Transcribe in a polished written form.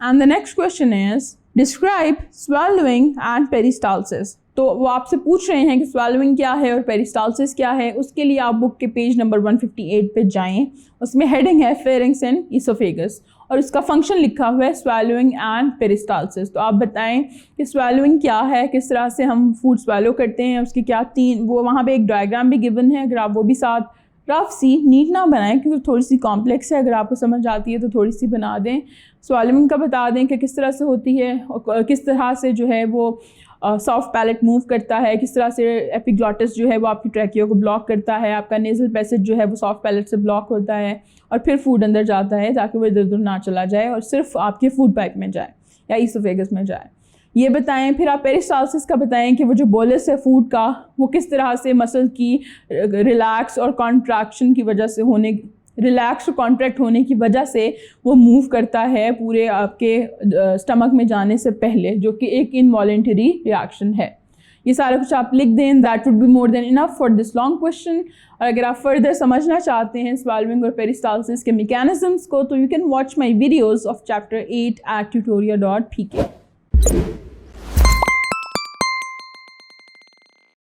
And the next question is, describe swallowing and peristalsis. तो वो आपसे पूछ रहे हैं कि swallowing क्या है और peristalsis क्या है। उसके लिए आप बुक के पेज नंबर 158 पे जाएं, उसमें हेडिंग है pharynx and esophagus और उसका फंक्शन लिखा हुआ है swallowing and peristalsis। तो आप बताएं कि swallowing क्या है, किस तरह से हम फूड swallow करते हैं, उसकी क्या वो वहाँ पे एक डायग्राम भी गिवन है, अगर आप वो भी साथ रफ सी नीट ना बनाएं क्योंकि थोड़ी सी कॉम्प्लेक्स है, अगर आपको समझ आती है तो थोड़ी सी बना दें। स्वॉलोइंग का बता दें कि किस तरह से होती है और किस तरह से जो है वो सॉफ्ट पैलेट मूव करता है, किस तरह से एपिग्लॉटिस जो है वो आपकी ट्रैकियो को ब्लॉक करता है, आपका नेज़ल पैसेज जो है वो सॉफ्ट पैलेट से ब्लॉक होता है और फिर फूड अंदर जाता है ताकि वो इधर उधर ना चला जाए और सिर्फ आपके फूड पाइप में जाए या ईसोफेगस में जाए। ये बताएं। फिर आप पेरिस्टाल्सिस का बताएं कि वो जो बोलस है फूड का वो किस तरह से मसल की रिलैक्स और कॉन्ट्रैक्शन की वजह से रिलैक्स और कॉन्ट्रैक्ट होने की वजह से वो मूव करता है पूरे आपके स्टमक में जाने से पहले, जो कि एक इनवॉलेंटरी रिएक्शन है। ये सारा कुछ आप लिख दें, that would be more than enough for this long question. और अगर आप फर्दर समझना चाहते हैं स्वॉलोइंग और पेरिस्टाल्सिस के मैकेनिज्म्स को तो you can watch my videos of chapter 8 at tutoria.pk।